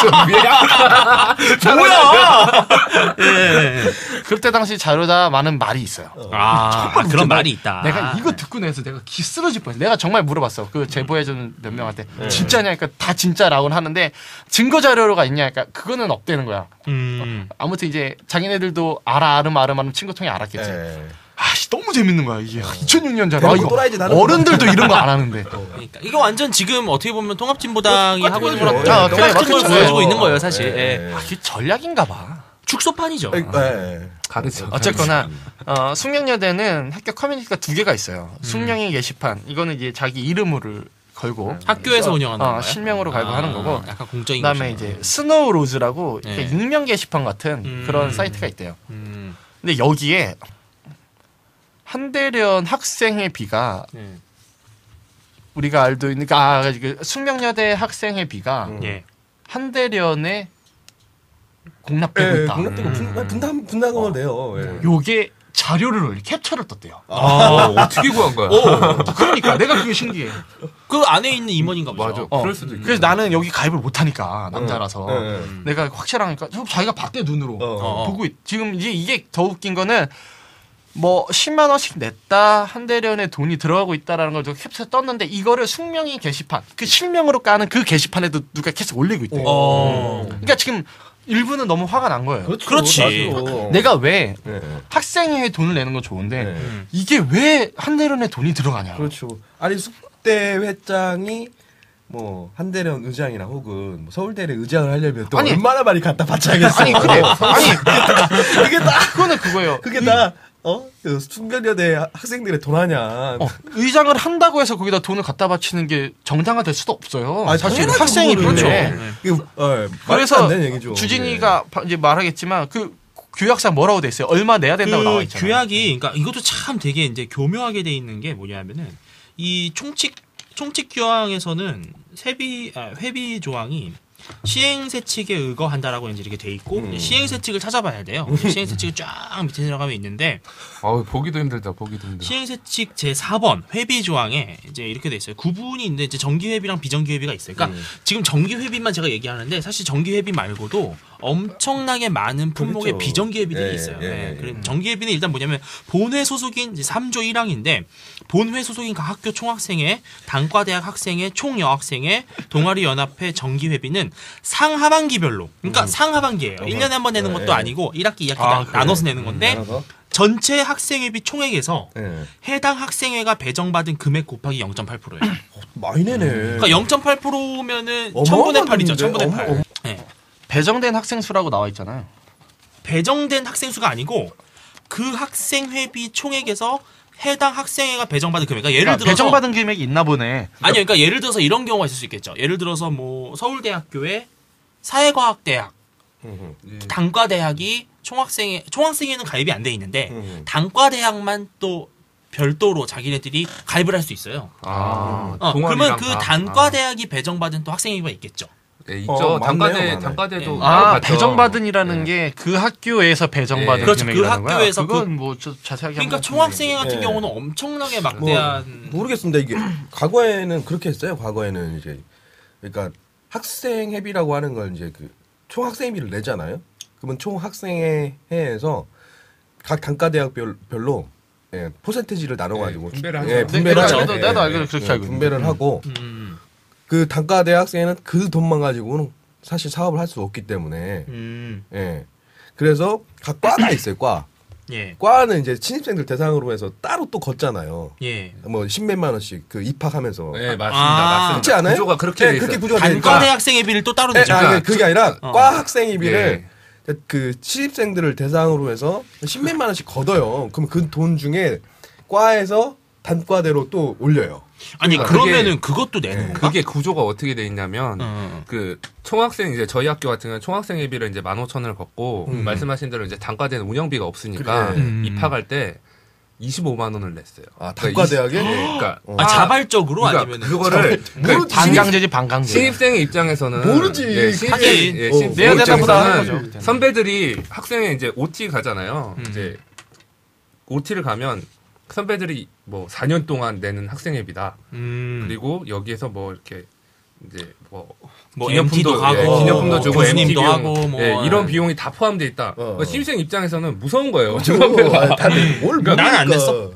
좀비야? 뭐야? 예. 그때 당시 자료다라는 말이 있어요. 아, 그런 말이 있다. 내가 이거 듣고 나서 내가 기 쓰러질 뻔했어. 내가 정말 물어봤어. 그 제보해준 몇 명한테 진짜냐? 그러니까 다 진짜라고는 하는데 증거 자료가 있냐? 그러니까 그거는 없대는 거야. 아무튼 이제 자기네들도 아름 친구통에 알았겠지. 예. 아씨 너무 재밌는 거야 이게 2006년 자료. 대놓고 또라이지 나는 어른들도 이런 거 안 하는데. 그러니까 이거 완전 지금 어떻게 보면 통합진보당이 하고 있는 거랑 거죠. 똑같은 그래, 걸 그렇죠. 보여주고 있는 거예요, 사실. 예. 예. 아, 이게 전략인가 봐. 축소판이죠. 예. 가르쳐. 어쨌거나 숙명여대는 학교 커뮤니티가 2개가 있어요. 숙명의 게시판 이거는 이제 자기 이름을 걸고 학교에서 운영하는 거예요. 실명으로 갈고 하는 거고. 약간 공적인 그다음에 곳이구나. 이제 스노우로즈라고 예. 이렇게 익명 게시판 같은 그런 사이트가 있대요. 음. 근데 여기에 한대련 학생회비가 예. 우리가 알고 있는 그 숙명여대 학생회비가 예. 한대련에 공납되고 예, 있다. 분담금을 내요. 예. 요게 자료를 캡처를 떴대요. 어떻게 구한 거야? 그러니까 내가 그게 신기해. 그 안에 있는 임원인가 보죠. 맞아. 그럴 수도 있고. 그래서 나는 여기 가입을 못 하니까 남자라서 예. 내가 확실하니까 자기가 밖에 눈으로 보고 지금 이게 더 웃긴 거는 뭐 10만 원씩 냈다 한대련에 돈이 들어가고 있다라는 걸 캡처 떴는데 이거를 숙명이 게시판 그 실명으로 까는 그 게시판에도 누가 계속 올리고 있대. 그러니까 지금 일부는 너무 화가 난 거예요. 그렇지. 맞아. 내가 왜 예. 학생회에 돈을 내는 건 좋은데 예. 이게 왜 한대련에 돈이 들어가냐. 그렇죠. 아니 숙대 회장이 뭐 한대련 의장이나 혹은 뭐 서울대를 의장을 하려면 또 아니, 얼마나 많이 갖다 바쳐야겠어. 아니 그래 아니 그게 다 그거는 그거예요. 그게 다 그 숙명여대 학생들의 돈 아냐. 의장을 한다고 해서 거기다 돈을 갖다 바치는 게 정당화될 수도 없어요. 아, 사실 당연하죠, 학생이 그거는. 그런데 그래서 그래서 주진이가 이제 말하겠지만 그 규약상 뭐라고 돼 있어요? 얼마 내야 된다고 나와 있잖아요. 규약이 그러니까 이것도 참 되게 이제 교묘하게 돼 있는 게 뭐냐면은 이 총칙 규항에서는 회비 조항이 시행세 측에 의거한다라고 이제 이렇게 돼 있고 시행세 측을 찾아봐야 돼요. 시행세 측이 쫙 밑에 내려가면 있는데 보기도 힘들다. 보기도 힘들다. 시행세 측 제 4번 회비 조항에 이제 이렇게 돼 있어요. 구분이 있는데 이제 정기 회비랑 비정기 회비가 있어요. 그러니까 지금 정기 회비만 제가 얘기하는데 사실 정기 회비 말고도 엄청나게 많은 품목의 그렇죠. 비정기 회비들이 예, 있어요. 예, 예. 그래 정기 회비는 일단 뭐냐면 본회 소속인 이제 3조 1항인데 본회 소속인 각 학교 총학생회, 단과대학 학생회, 총여학생회, 동아리 연합회 정기 회비는 상하반기별로 그러니까 상하반기예요. 1년에 한 번 내는 것도 아니고 1학기, 2학기 그래. 나눠서 내는 건데 나눠서? 전체 학생회비 총액에서 예. 해당 학생회가 배정받은 금액 곱하기 0.8%예요. 많이 내네. 그러니까 0.8%면은 어마어마한 1000분의 8이죠. 돈인데? 1000분의 8. 네. 배정된 학생 수라고 나와 있잖아요. 배정된 학생 수가 아니고 그 학생회비 총액에서 해당 학생회가 배정받은 금액. 그러니까 예를 들어서 배정받은 금액이 있나 보네. 아니요. 그러니까 예를 들어서 이런 경우가 있을 수 있겠죠. 예를 들어서 뭐 서울대학교의 사회과학대학 단과대학이 총학생회는 가입이 안 돼 있는데 단과대학만 또 별도로 자기네들이 가입을 할 수 있어요. 그러면 그 단과대학이 배정받은 또 학생회비가 있겠죠. 네, 있죠. 많네요. 단과대도 배정받은 게 그 학교에서 배정받은 그렇죠. 금액이라는 그 학교에서 거야? 그건 뭐 자세하게 그러니까 한번 총학생회 같은 예. 경우는 엄청나게 막대한 모르겠습니다. 이게 과거에는 그렇게 했어요. 과거에는 이제 그러니까 학생회비라고 하는 걸 이제 그 총학생회비를 내잖아요. 그러면 총학생회에서 각 단과대학별로 예, 퍼센테이지를 나눠가지고 분배를 하죠. 예, 분배를 그렇죠. 하죠. 나도 알고 그렇게 알고 분배를 하고 그 단과대학생은 그 돈만 가지고는 사실 사업을 할 수 없기 때문에 예. 그래서 각 과가 있어요. 과. 예. 과는 이제 신입생들 대상으로 해서 따로 또 걷잖아요. 예. 뭐 10몇만 원씩 그 입학하면서. 네, 맞습니다. 아, 맞습니다. 그렇지 않아요? 구조가 그렇게 네, 돼 그렇게 있어요. 구조가 되니까. 단과대학생회비를 또 따로 내죠. 그게 아니라 과 학생회비를 예. 그 신입생들을 대상으로 해서 10몇만 원씩 걷어요. 그럼 그 돈 중에 과에서 단과대로 또 올려요. 아니 그러니까 그러면은 그것도 내는 건가? 그게 구조가 어떻게 돼 있냐면 그 총학생 이제 저희 학교 같은 경우는 총학생 회비를 이제 15,000원을 걷고 말씀하신 대로 이제 단과대는 운영비가 없으니까 그래. 입학할 때 25만 원을 냈어요. 아, 단과대학에? 그러니까 자발적으로 그러니까 아니면 그거를 모르지. 반강제지 반강제. 신입생의 입장에서는 모르지. 하긴. 신입생 내야 되나 보다 하는 입장에서는 거죠. 선배들이 학생회 이제 OT 가잖아요. 이제 OT를 가면 선배들이 뭐 4년 동안 내는 학생회비다. 그리고 여기에서 뭐 이렇게 이제 뭐 MT도 가고 기념품도 주고 교수님도 MT 비용, 하고 뭐 예, 이런 비용이 다 포함돼 있다. 그러니까 신입생 입장에서는 무서운 거예요. 다들 뭘 난안 모르니까. 냈어.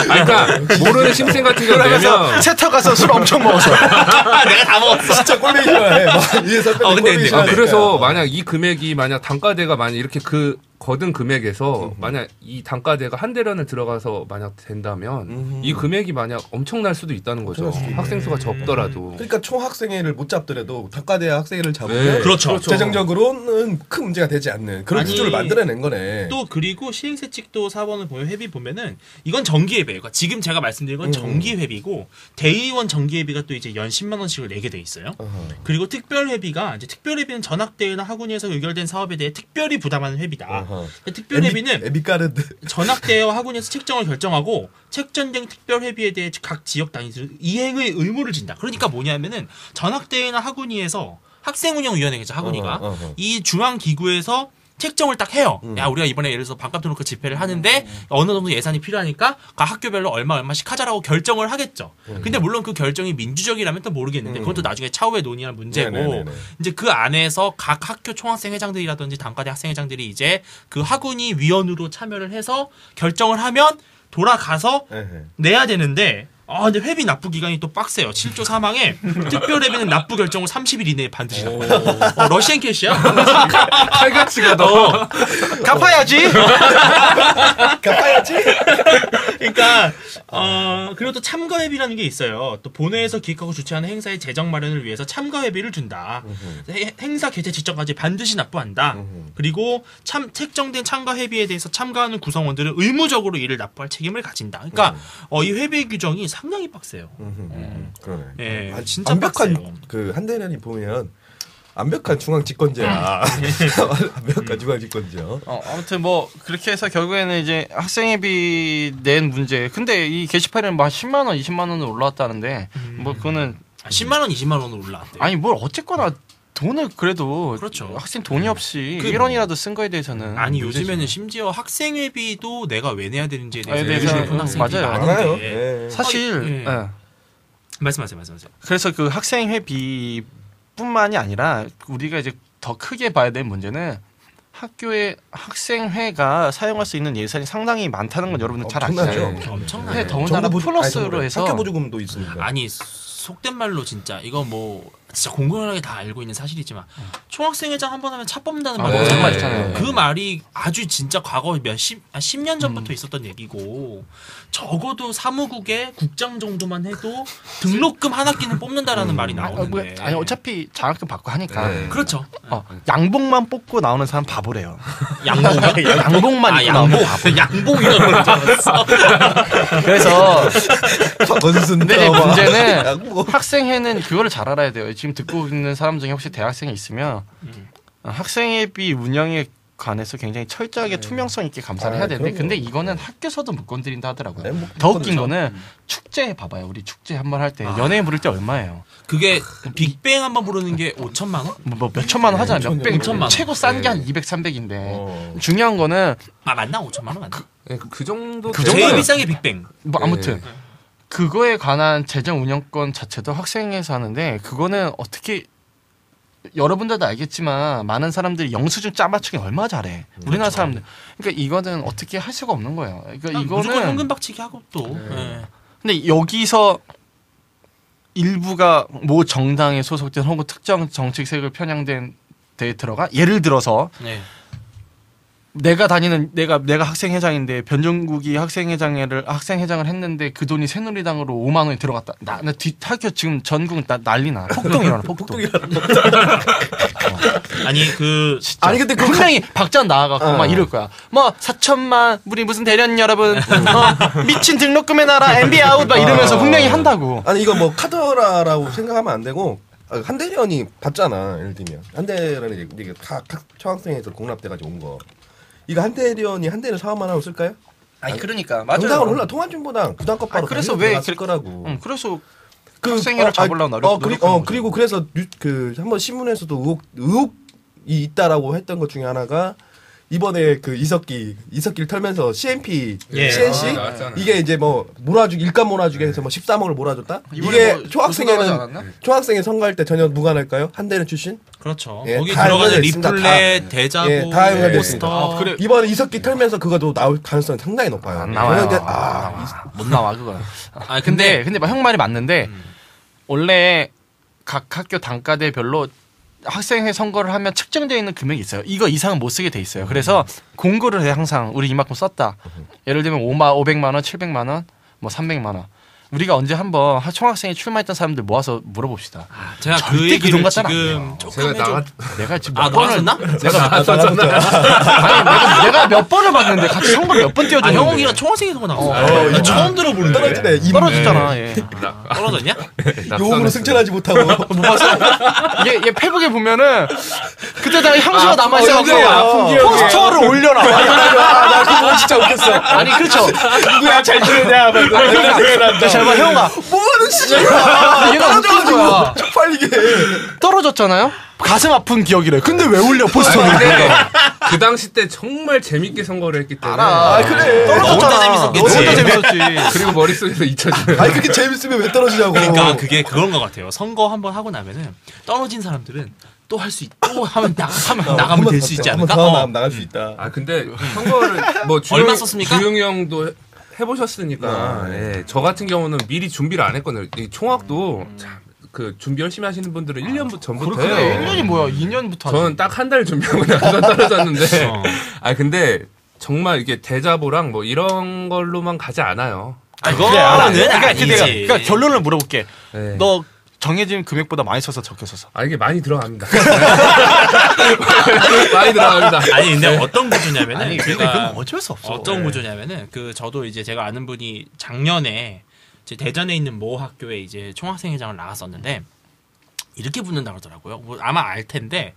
그러니까 모르는 신입생 같은 경우 내면 세터 가서 술 엄청 먹어서. 내가 다 먹었어. 진짜 꼴보기 싫어해. 막 위에 선배들 근데 꼴보기 아, 싫어하니까. 그래서 만약 이 금액이 만약 단가대가 만약 이렇게 그 거둔 금액에서 만약 이 단가대가 한 대련을 들어가서 만약 된다면 이 금액이 만약 엄청날 수도 있다는 거죠. 엄청날 수도 학생 수가 적더라도. 그러니까 총학생회를 못 잡더라도 단과대학 학생회를 네. 잡으면 그렇죠. 재정적으로는 큰 문제가 되지 않는 그런 아니, 구조를 만들어낸 거네. 또 그리고 시행세칙도 4번을 보면 회비 보면은 이건 정기회비예요. 그러니까 지금 제가 말씀드린 건 정기회비고 대의원 정기회비가 또 이제 연 10만 원씩을 내게 돼 있어요. 그리고 특별회비가 이제 특별회비는 전학대회나 학원에서 의결된 사업에 대해 특별히 부담하는 회비다. 특별회비는 에비카르드. 전학대회와 학원에서 책정을 결정하고 책정된 특별회비에 대해 각 지역 단위들 이행의 의무를 진다. 그러니까 뭐냐면은 전학대회나 학원위에서 학생운영위원회겠죠. 학원위가 이 중앙기구에서 책정을 딱 해요. 야, 우리가 이번에 예를 들어서 반값 등록금 집회를 하는데 어느 정도 예산이 필요하니까 각 학교별로 얼마씩 하자라고 결정을 하겠죠. 근데 물론 그 결정이 민주적이라면 또 모르겠는데 그것도 나중에 차후에 논의할 문제고 네네네네. 이제 그 안에서 각 학교 총학생 회장들이라든지 단과대 학생 회장들이 이제 그 학운위 위원으로 참여를 해서 결정을 하면 돌아가서 내야 되는데 근데 회비 납부 기간이 또 빡세요. 7조 사망에 특별회비는 납부 결정을 30일 이내에 반드시 납부해요. 러시안 캐시야. 칼같이가 더. 갚아야지. 갚아야지. 그러니까 그리고 또 참가회비라는 게 있어요. 또 본회에서 기획하고 주최하는 행사의 재정 마련을 위해서 참가회비를 준다. 행사 개최 직전까지 반드시 납부한다. 그리고 책정된 참가회비에 대해서 참가하는 구성원들은 의무적으로 이를 납부할 책임을 가진다. 그러니까 이 회비 규정이 상당히 빡세요. 그러네. 예, 아, 진짜 완벽한 빡세요. 그 한대련이 보면 완벽한 중앙 집권제야. 완벽한 중앙 집권제. 아무튼 뭐 그렇게 해서 결국에는 이제 학생회비 낸 문제. 근데 이 게시판에는 막 10만 원, 20만 원은 올라왔다는데 뭐 그거는 10만 원, 20만 원으로 올라왔대요. 아니 뭘 어쨌거나 돈을 그래도 그렇죠. 학생 돈이 없이 그 1원이라도 쓴 거에 대해서는 아니 문제지. 요즘에는 심지어 학생회비도 내가 왜 내야 되는지에 대해서 네, 요즘에 네, 학생들이 맞아요. 많아요. 많은데 예. 사실 예. 예. 말씀하세요. 그래서 그 학생회비뿐만이 아니라 우리가 이제 더 크게 봐야 될 문제는 학교의 학생회가 사용할 수 있는 예산이 상당히 많다는 건 여러분들 잘 엄청나죠. 아시죠? 엄청나요. 네, 더군다나 플러스로 아니, 해서 학교 보조금도 있습니다. 아니 속된 말로 진짜 이거 뭐 진짜 공공연하게 다 알고 있는 사실이지만 총학생회장 한 번 하면 차 뽑는다는 말이 네. 정말 있잖아요. 그 말이 아주 진짜 과거 10년 전부터 있었던 얘기고 적어도 사무국의 국장 정도만 해도 등록금 한 학기는 뽑는다라는 말이 나오는데 아니 어차피 장학금 받고 하니까 그렇죠. 양복만 뽑고 나오는 사람 바보래요. 양복만 입고 나오면 바보. 양복이라고 그랬어. 그래서 원순대. 근데 이제 문제는 학생회는 그거를 잘 알아야 돼요. 지금 듣고 있는 사람 중에 혹시 대학생이 있으면 학생회비 운영에 관해서 굉장히 철저하게 투명성 있게 감사를 해야 되는데 그럼요. 근데 이거는 학교에서도 못 건드린다 하더라고요. 네, 뭐 더 웃긴 건드리죠. 거는 축제 봐봐요. 우리 축제 한 번 할 때 연예인 부를 때 얼마예요? 그게 빅뱅 한번 부르는 게 5천만 원? 뭐 몇천만 원 하잖아요. 몇백 5천만 원. 최고 싼 게 한 200, 300인데 중요한 거는 맞나? 5천만 원 맞나? 그 정도. 제일 비싼 게 빅뱅. 뭐 아무튼 그거에 관한 재정 운영권 자체도 학생회에서 하는데 그거는 어떻게 여러분들도 알겠지만 많은 사람들이 영수증 짜맞추기 얼마나 잘해. 우리나라 사람들. 그러니까 이거는 어떻게 할 수가 없는 거예요. 그러니까 무조건 이거는 현금 박치기 하고 또. 예. 근데 여기서 일부가 모 정당에 소속된 혹은 특정 정책색을 편향된 데에 들어가 예를 들어서 네. 내가 학생회장인데 변종국이 학생회장을 했는데 그 돈이 새누리당으로 5만 원이 들어갔다. 나 학교 지금 전국 난리나. 폭동 일어나. 폭동. 아니 진짜. 아니 근데 분명히 박자 나와갖고 막 이럴 거야. 뭐 4천만 우리 무슨 대련 여러분 미친 등록금에 나라 MB 아웃 막 이러면서 분명히 한다고. 아니 이거 뭐 카더라라고 생각하면 안 되고 한대련이 받잖아. 예를 들면 한대련이 이게 각 초학생에서 공납돼가지고 온 거. 이거 한대련이 한대련 4만 원 쓸까요? 아니 그러니까 맞아요. 정당으로 올라 통합진보당 부담값 바로 그래서 왜 쓸 거라고. 그래서 학생회를 잡으려고 노력하는 그리고 그래서 그 한번 신문에서도 의혹이 있다라고 했던 것 중에 하나가 이번에 그 이석기를 털면서 CNC 이게 이제 뭐 몰아주기 일감 몰아주기 해서 뭐 13억을 몰아줬다. 이게 뭐 초학생회 선거할 때 전혀 무관할까요? 한대련 출신? 그렇죠. 예, 거기 들어가는 리플렛, 대자보, 예, 다 포스터. 그래. 이번에 이석기 털면서 그거도 나올 가능성이 상당히 높아요. 안 나와요. 못 나와 그거. 근데 형 말이 맞는데 원래 각 학교 단과대별로 학생회 선거를 하면 책정되어 있는 금액이 있어요. 이거 이상은 못 쓰게 돼 있어요. 그래서 공고를 해 항상 우리 이만큼 썼다. 예를 들면 500만 원, 700만 원, 뭐 300만 원. 우리가 언제 한번 총학생회 출마했던 사람들 모아서 물어보십시다. 제가 그 얘기를 지금 제가 내가 지금 몇 번을 나? 아니 내가 몇 번을 봤는데 같이 선거를 몇 번 뛰어줬는데. 형이랑 총학생회 선거 나왔어. 처음 들어보는데. 떨어지네. 떨어졌잖아. 예. 떨어졌냐? 용으로 승천하지 못하고. 못 봤어? 얘 페북에 보면은 그때 다 향수가 남아있어갖고 아픈 기억에. 포스터를 올려놔. 나 그거 진짜 웃겼어. 아니 그렇죠. 누구야 잘 지내냐. 잘 봐, 형아. 뭐하는 짓이야. 얘가 웃긴 거야. 쪽팔리게. 떨어졌잖아요? 가슴 아픈 기억이래. 근데 왜 올려, 포스터를. 그 당시 때 정말 재밌게 선거를 했기 때문에. 그래. 떨어졌잖아. 너무 재밌었지. 그리고 머릿속에서 잊혀지는. 아니, 그렇게 재밌으면 왜 떨어지냐고. 그러니까 그게 그런 것 같아요. 선거 한번 하고 나면은 떨어진 사람들은 또 할 수 또 하면 나가면 될 수 있지 않을까? 나갈 수 있다. 근데 선거를 뭐 얼마 썼습니까? 주영이 형도 해보셨으니까. 예. 저 같은 경우는 미리 준비를 안 했거든요. 이 총학도 참, 그 준비 열심히 하시는 분들은 1년 전부터 해요. 그래, 1년이 뭐야? 2년부터 하지. 저는 딱 한 달 준비하고 나서 떨어졌는데. 근데 정말 이게 대자보랑 뭐 이런 걸로만 가지 않아요. 그거는 그러니까 결론을 물어볼게. 네. 너 정해진 금액보다 많이 써서 적게 써서. 이게 많이 들어갑니다. 많이 들어갑니다. 아니 근데 어떤 구조냐면은 그건 어쩔 수 없어. 어떤 구조냐면은 저도 이제 제가 아는 분이 작년에 제 대전에 있는 모 학교에 이제 총학생회장을 나갔었는데 이렇게 붙는다고 하더라고요. 뭐 아마 알 텐데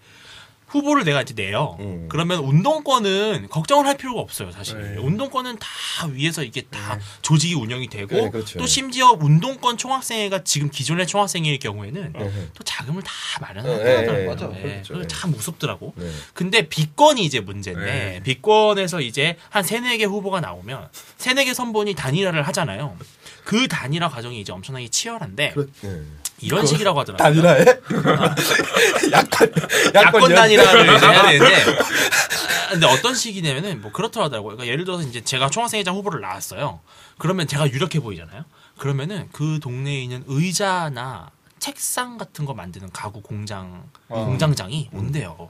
후보를 내가 이제 내요. 그러면 운동권은 걱정을 할 필요가 없어요, 사실. 네. 운동권은 다 위에서 이게 다 조직이 운영이 되고 네, 그렇죠. 또 심지어 운동권 총학생회가 지금 기존의 총학생회의 경우에는 또 자금을 다 마련하더라고요. 맞아. 네. 그렇죠. 참 무섭더라고. 네. 근데 비권이 이제 문제인데 네. 비권에서 이제 한 3-4개 후보가 나오면 3-4개 선본이 단일화를 하잖아요. 그 단일화 과정이 이제 엄청나게 치열한데 이런 식이라고 하더라고요. 단일화해? 야권 단일화를 이제 해야 되는데 근데 어떤 식이냐면은 뭐 그렇더라고요. 그러니까 예를 들어서 이제 제가 총학생회장 후보를 나왔어요. 그러면 제가 유력해 보이잖아요. 그러면은 그 동네에 있는 의자나 책상 같은 거 만드는 가구 공장장이 온대요.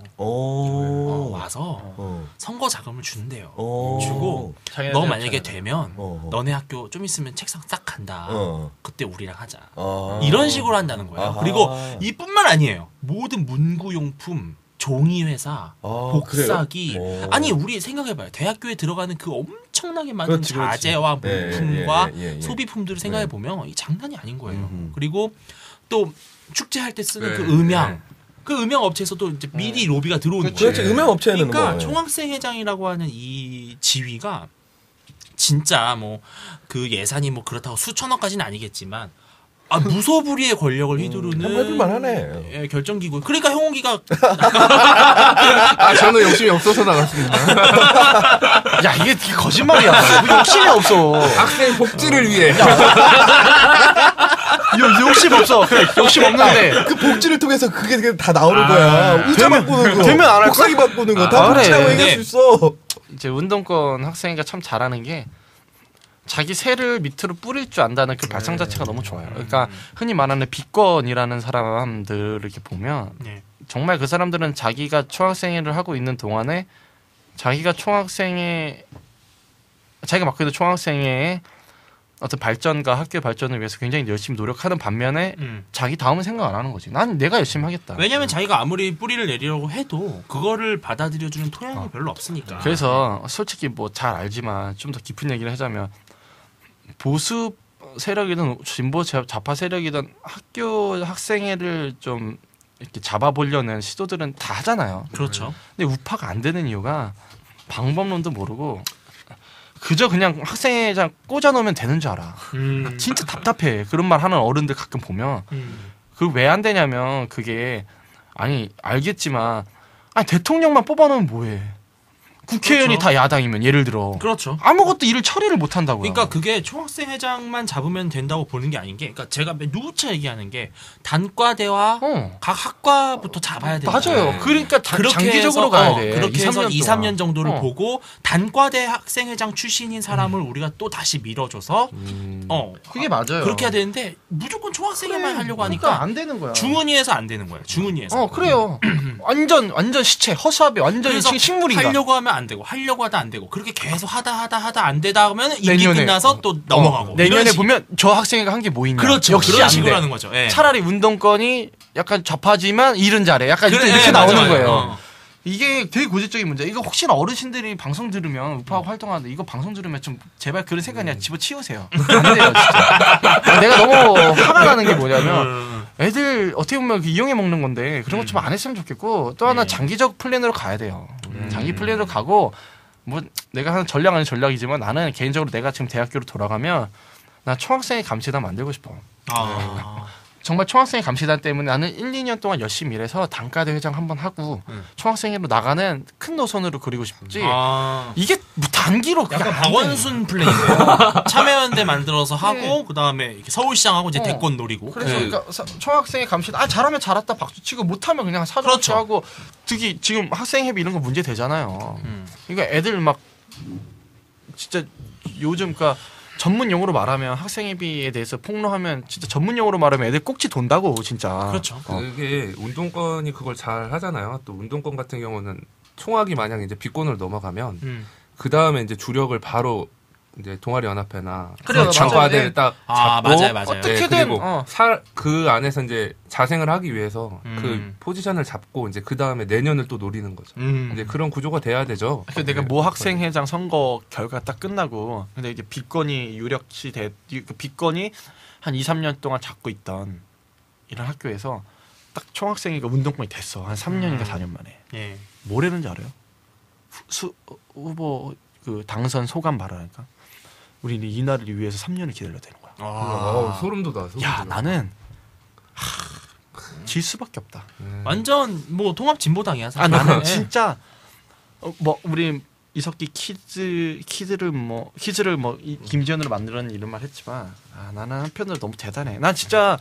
와서 선거 자금을 준대요. 주고 너 만약에 되면 너네 학교 좀 있으면 책상 싹 간다. 그때 우리랑 하자. 이런 식으로 한다는 거예요. 그리고 이뿐만 아니에요. 모든 문구용품, 종이회사, 복사기. 아니 우리 생각해봐요. 대학교에 들어가는 그 엄청나게 많은 자재와 물품과 소비품들을 생각해보면 이 장난이 아닌 거예요. 그리고 또 축제할 때 쓰는 그 음향. 그 음향 업체에서도 이제 미리 로비가 들어오는 거예요. 그렇죠. 음향 업체는 그러니까 뭐. 총학생회장이라고 하는 이 지위가 진짜 뭐 그 예산이 뭐 그렇다고 수천억까지는 아니겠지만 무소불위의 권력을 휘두르는 해볼만하네. 결정기구. 그러니까 형욱이가 저는 욕심이 없어서 나갔습니다. 야 이게 거짓말이야. 뭐 욕심이 없어. 학생 복지를 위해. 욕심 없어. 그래, 욕심 없는데 그 복지를 통해서 그게 다 나오는 거야. 의자 바꾸는 거, 되면 안 할 복사기 바꾸는 거 다 그래. 복지라고 얘기할 수 있어. 이제 운동권 학생회가 참 잘하는 게 자기 새를 밑으로 뿌릴 줄 안다는 그 발상 자체가 너무 좋아요. 그러니까 흔히 말하는 비권이라는 사람들을 이렇게 보면 정말 그 사람들은 자기가 총학생회를 하고 있는 동안에 자기가 맡고 있는 총학생의 어떤 발전과 학교 발전을 위해서 굉장히 열심히 노력하는 반면에 자기 다음은 생각 안 하는 거지. 난 내가 열심히 하겠다. 왜냐면 자기가 아무리 뿌리를 내리려고 해도 그거를 받아들여주는 토양이 별로 없으니까. 그래서 솔직히 뭐 잘 알지만 좀 더 깊은 얘기를 하자면 보수 세력이든 진보 좌파 세력이든 학교 학생회를 좀 이렇게 잡아보려는 시도들은 다 하잖아요. 그렇죠. 근데 우파가 안 되는 이유가 방법론도 모르고 그저 그냥 학생회장 꽂아놓으면 되는 줄 알아. 진짜 답답해. 그런 말 하는 어른들 가끔 보면 그 왜 안 되냐면 그게 아니 알겠지만 아니 대통령만 뽑아놓으면 뭐해. 국회의원이 그렇죠. 다 야당이면 예를 들어 그렇죠. 아무것도 일을 처리를 못 한다고요. 그러니까 그게 총학생 회장만 잡으면 된다고 보는 게 아닌 게, 그러니까 제가 누차 얘기하는 게 단과대와 각 학과부터 잡아야 된다. 맞아요. 그러니까 그렇게 장기적으로 해서, 가야 돼. 그렇게 해서 2, 3년 정도를 어. 보고 단과대 학생회장 출신인 사람을 우리가 또 다시 밀어줘서 그게 맞아요. 그렇게 해야 되는데 무조건 총학생회만 하려고 하니까 그러니까 안 되는 거야. 중은위에서 안 되는 거예요. 중은위에서. 그래요. 완전 시체 허수아비 완전 그래서 식물인가. 하려고 하면 안 되고 하려고 하다 안 되고 그렇게 계속 하다 안 되다 하면 임기 내년에. 끝나서 또 넘어가고 내년에 이런 식- 보면 저 학생회가 한 게 뭐 있냐. 그렇죠. 역시 그런 안 식으로 돼. 하는 거죠. 예. 차라리 운동권이 약간 좌파지만 일은 잘해. 약간 그래, 이렇게 예, 나오는 맞아요. 거예요. 이게 되게 고질적인 문제. 이거 혹시나 어르신들이 방송 들으면 우파하고 활동하는데 이거 방송 들으면 좀 제발 그런 생각이나 집어치우세요. 안 돼요 진짜. 내가 너무 화가 나는 게 뭐냐면 애들 어떻게 보면 이용해 먹는 건데 그런 거 좀 안 했으면 좋겠고 또 하나 장기적 플랜으로 가야 돼요. 장기 플랜으로 가고 뭐 내가 하는 전략 아닌 전략이지만 나는 개인적으로 내가 지금 대학교로 돌아가면 나 총학생회 감시단 만들고 싶어. 정말 총학생회 감시단 때문에 나는 1, 2년 동안 열심히 일해서 단과대 회장 한번 하고 총학생회로 나가는 큰 노선으로 그리고 싶지. 이게 뭐 단기로 그게 약간 안 박원순 플레이인데요. 참여연대 만들어서 하고 그 다음에 서울시장하고 이제 대권 노리고. 그래서 그러니까 총학생회 감시단 잘하면 잘했다 박수 치고 못하면 그냥 사정없이 그렇죠. 하고 특히 지금 학생회비 이런 거 문제 되잖아요. 그러니까 애들 막 진짜 요즘 그러니까 전문 용어로 말하면 학생회비에 대해서 폭로하면 진짜 전문 용어로 말하면 애들 꼭지 돈다고 진짜. 그렇죠. 그게 운동권이 그걸 잘 하잖아요. 또 운동권 같은 경우는 총학이 만약 이제 비권으로 넘어가면 그 다음에 이제 주력을 바로 이제 동아리 연합회나 그래요, 장과대를 딱 잡고 맞아요. 어떻게든, 그리고 그 안에서 이제 자생을 하기 위해서 그 포지션을 잡고 이제 그 다음에 내년을 또 노리는 거죠. 이제 그런 구조가 돼야 되죠. 그래서 내가 모 학생회장 선거 결과 딱 끝나고 근데 이제 비건이 유력시 그 비건이 한 2, 3년 동안 잡고 있던 이런 학교에서 딱 총학생회가 운동권이 됐어. 한 3년인가 4년 만에. 예. 뭘 했는지 알아요? 후보 그 당선 소감 발언하니까 우리는 이 날을 위해서 3년을 기다려야 되는 거야. 소름 돋아. 야 나는 질 수밖에 없다. 완전 뭐 통합 진보당이야. 사실. 나는 예. 진짜 뭐 우리 이석기 키즈를 김지현으로 만드는 이런 말 했지만 나는 한편으로 너무 대단해. 난 진짜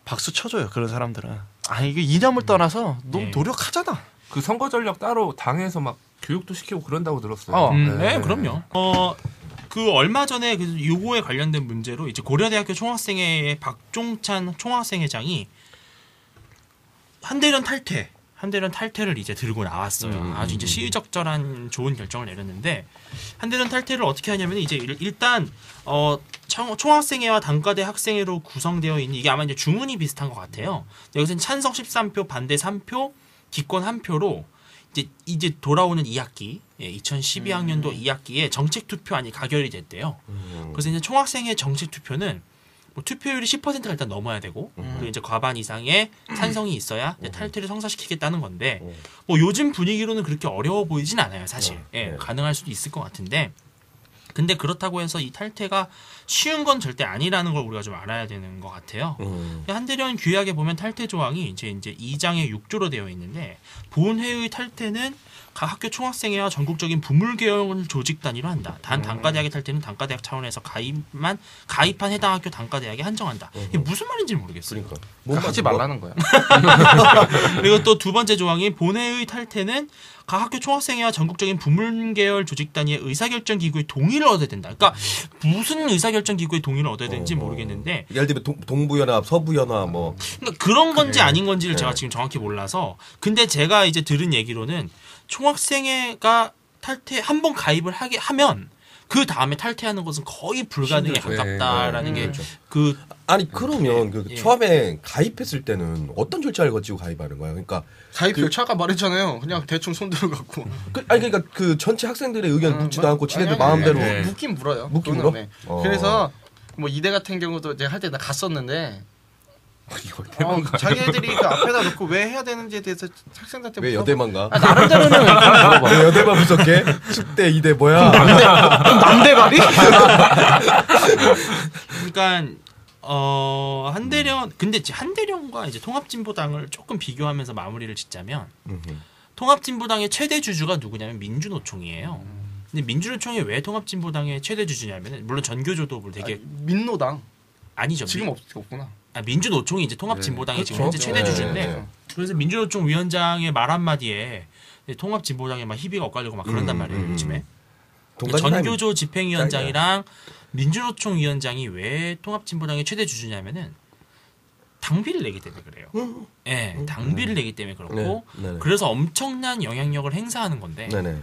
박수 쳐줘요 그런 사람들은. 아니 이게 이념을 떠나서 너무 노력하잖아. 그 선거 전략 따로 당에서 막 교육도 시키고 그런다고 들었어요. 네, 그럼요. 그 얼마 전에 그 요거에 관련된 문제로 이제 고려대학교 총학생회의 박종찬 총학생회장이 한대련 탈퇴를 이제 들고 나왔어요. 아주 이제 시의적절한 좋은 결정을 내렸는데 한대련 탈퇴를 어떻게 하냐면 이제 일단 총학생회와 단과대 학생회로 구성되어 있는 이게 아마 이제 주문이 비슷한 것 같아요. 여기서는 찬성 13표, 반대 3표, 기권 1표로 이제 돌아오는 2학기, 2012학년도 2학기에 정책 투표안이 가결이 됐대요. 그래서 이제 총학생회 정책 투표는 뭐 투표율이 10%가 일단 넘어야 되고 그리고 이제 과반 이상의 찬성이 있어야 이제 탈퇴를 성사시키겠다는 건데 뭐 요즘 분위기로는 그렇게 어려워 보이진 않아요, 사실. 가능할 수도 있을 것 같은데. 근데 그렇다고 해서 이 탈퇴가 쉬운 건 절대 아니라는 걸 우리가 좀 알아야 되는 것 같아요. 한대련 규약에 보면 탈퇴 조항이 이제 2장의 6조로 되어 있는데 본회의 탈퇴는 각 학교 총학생회와 전국적인 부물개혁을 조직 단위로 한다. 단 단과대학의 탈퇴는 단과대학 차원에서 가입한 해당 학교 단과대학에 한정한다. 이게 무슨 말인지 모르겠어요. 그러니까 하지 말라는 거야. 그리고 또 두 번째 조항이 본회의 탈퇴는 각 학교 총학생회와 전국적인 부문계열 조직 단위의 의사결정 기구의 동의를 얻어야 된다. 그러니까 무슨 의사결정 기구의 동의를 얻어야 되는지 모르겠는데 예를 들면 동부연합, 서부연합 뭐 그러니까 그런 건지 아닌 건지를 제가 지금 정확히 몰라서 근데 제가 이제 들은 얘기로는 총학생회가 한 번 가입을 하면 그 다음에 탈퇴하는 것은 거의 불가능에 가깝다라는 게 그 아니 그러면 그 예. 처음에 가입했을 때는 어떤 절차를 거치고 가입하는 거야? 그러니까 가입 절차가 말했잖아요. 그냥 대충 손 들어갖고. 그러니까 그 전체 학생들의 의견 묻지도 않고 지네들 아니, 마음대로 네. 묻긴 물어요. 묻긴 그거는 물어? 네. 어. 그래서 뭐 이대 같은 경우도 이제 할 때 나 갔었는데 이거 대박가. 자기네들이 그 앞에다 놓고 왜 해야 되는지에 대해서 학생들한테 왜 물어봐. 여대만 가? 나름대로는 물어봐. 왜 여대만 무섭게? 10대 2대 뭐야? 남대가리? 그러니까 한대련 근데 한대련과 이제 통합진보당을 조금 비교하면서 마무리를 짓자면 통합진보당의 최대 주주가 누구냐면 민주노총이에요. 근데 민주노총이 왜 통합진보당의 최대 주주냐면은 물론 전교조도 되게 민노당 아니죠. 지금 없구나. 민주노총이 이제 통합진보당의 지금 그렇죠. 현재 최대 네. 주주인데 네. 그래서 민주노총 위원장의 말 한마디에 통합진보당에 막 희비가 엇갈리고 막 그런단 말이에요 요즘에. 전교조 집행위원장이랑 민주노총 위원장이 왜 통합진보당의 최대 주주냐면은 당비를 내기 때문에 그래요. 예, 당비를 내기 때문에 그렇고 네. 네네. 그래서 엄청난 영향력을 행사하는 건데 네네.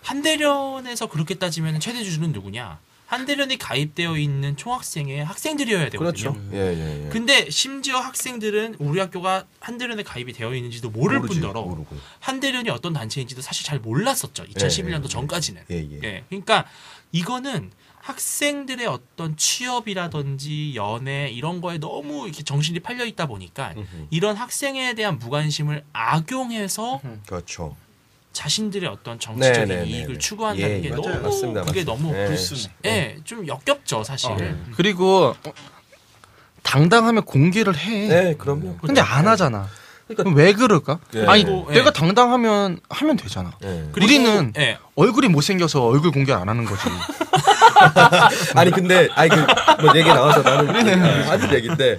한대련에서 그렇게 따지면 최대 주주는 누구냐? 한대련이 가입되어 있는 총학생의 학생들이어야 되거든요. 그렇죠. 예. 근데 심지어 학생들은 우리 학교가 한대련에 가입이 되어 있는지도 모를 모르지, 뿐더러 모르고. 한대련이 어떤 단체인지도 사실 잘 몰랐었죠. 2011년도 전까지는. 예. 그러니까 이거는 학생들의 어떤 취업이라든지 연애 이런 거에 너무 이렇게 정신이 팔려 있다 보니까 이런 학생에 대한 무관심을 악용해서 그렇죠. 자신들의 어떤 정치적인 네네네네. 이익을 추구한다는 게 맞아요. 너무 맞습니다. 그게 맞습니다. 너무 예. 불순해. 예, 좀 역겹죠 사실. 그리고 당당하면 공개를 해. 네, 그럼요. 근데 안 하잖아. 그러니까- 그럼 왜 그럴까? 예. 아니 그리고, 내가 예. 당당하면 하면 되잖아. 예. 그리고, 우리는 예, 얼굴이 못생겨서 얼굴 공개 안 하는 거지. 아니 근데 뭐 얘기 나와서 나는 하는 얘기인데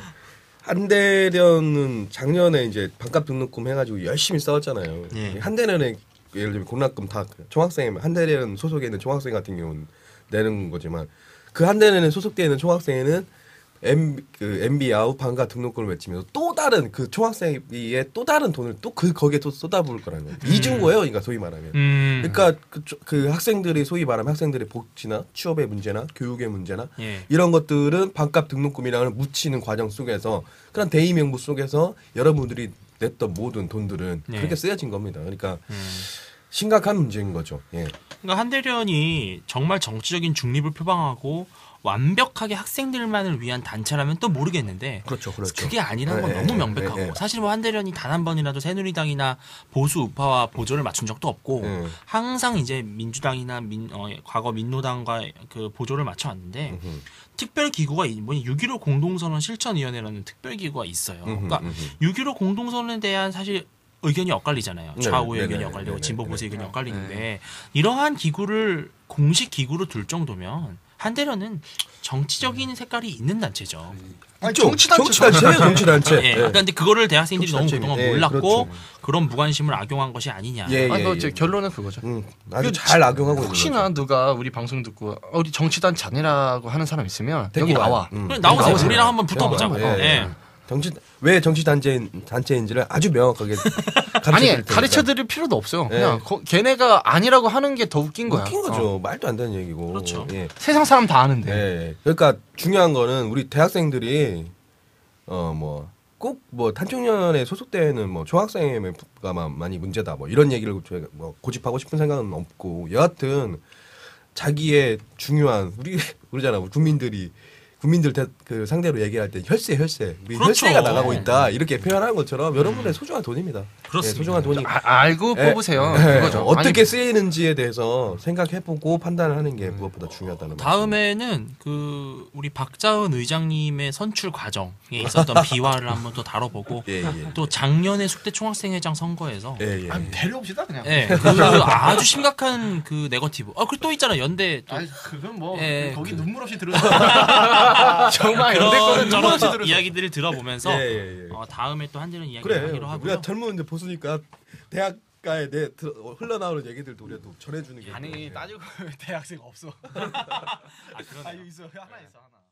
한대련은 작년에 이제 반값 등록금 해가지고 열심히 싸웠잖아요. 예. 한대련에 예를 들면 공납금 다 총학생 한대련 소속에 있는 총학생 같은 경우는 내는 거지만 그 한대련에 소속되어 있는 총학생회는 MB 아웃 반값 등록금을 외치면서 또 다른 그 총학생회에 또 다른 돈을 또 거기에 또 쏟아부을 거라는 거예요. 이중고예요, 그러니까 소위 말하면. 그러니까 그 학생들이 소위 말하면 학생들의 복지나 취업의 문제나 교육의 문제나 예. 이런 것들은 반값 등록금이라는 묻히는 과정 속에서 그런 대의 명부 속에서 여러분들이 냈던 모든 돈들은 예. 그렇게 쓰여진 겁니다. 그러니까 심각한 문제인 거죠. 예. 그러니까 한대련이 정말 정치적인 중립을 표방하고 완벽하게 학생들만을 위한 단체라면 또 모르겠는데 그렇죠. 그게 아니라는 건 너무 명백하고 사실 뭐 한대련이 단 한 번이라도 새누리당이나 보수 우파와 보조를 맞춘 적도 없고 항상 이제 민주당이나 과거 민노당과 그 보조를 맞춰왔는데 특별 기구가 6.15 공동선언 실천위원회라는 특별 기구가 있어요. 그러니까 6.15 공동선언에 대한 사실 의견이 엇갈리잖아요. 좌우의 의견이 엇갈리고 진보 보수의 의견이 엇갈리는데 이러한 기구를 공식 기구로 둘 정도면 한대련은 정치적인 색깔이 있는 단체죠. 아니, 정치단체예요, 정치단체. 예. 그러니까 근데 그거를 대학생들이 너무 정치단체입니다. 그동안 예, 몰랐고 그렇죠. 그런 무관심을 악용한 것이 아니냐. 예, 아니, 뭐 이제 결론은 그거죠. 아주 잘 악용하고 있는 혹시나 거죠. 누가 우리 방송 듣고 우리 정치단체 아니라고 하는 사람 있으면 데리고 여기 와요. 나와. 그럼 나오세요. 나오세요. 우리랑 한번 붙어보자고. 예, 예. 왜 단체인지를 아주 명확하게 아니 가르쳐드릴 가르쳐 드릴 필요도 없어요. 예. 그냥 걔네가 아니라고 하는 게 더 웃긴 거야. 웃긴 거죠. 어. 말도 안 되는 얘기고. 그렇죠. 예. 세상 사람 다 아는데. 예. 그러니까 중요한 거는 우리 대학생들이 꼭 탄청년에 소속되는 총학생회가 많이 문제다 이런 얘기를 저희가 고집하고 싶은 생각은 없고 여하튼 자기의 중요한 우리잖아 국민들 그 상대로 얘기할 때 혈세 우리 그렇죠. 혈세가 나가고 있다 이렇게 표현하는 것처럼 여러분의 소중한 돈입니다. 그렇습니다. 예, 소중한 돈이 알고 예, 뽑으세요. 예, 그거죠. 어떻게 아니, 쓰이는지에 대해서 생각해보고 판단을 하는 게 무엇보다 중요하다는 다음에는 그 우리 박자은 의장님의 선출 과정에 있었던 비화를 한번 또 다뤄보고 예. 또 작년에 숙대 총학생회장 선거에서 예. 아니, 데려옵시다 그냥. 예, 그 아주 심각한 그 네거티브. 그리고 또 있잖아 연대 또 아니 그건 뭐 예, 거기 그- 눈물 없이 들어. 정말 연대 거는 눈물 없이 그런 들어. 이야기들을 들어보면서 예. 다음에 또 한대는 이야기를 그래 하기로 하고요. 우리가 젊은 보수니까 대학가에 흘러나오는 얘기들도 우리가 또 전해주는 게 아니 따지고 대학생 없어. 아, 그러네요. 있어 하나 있어 하나.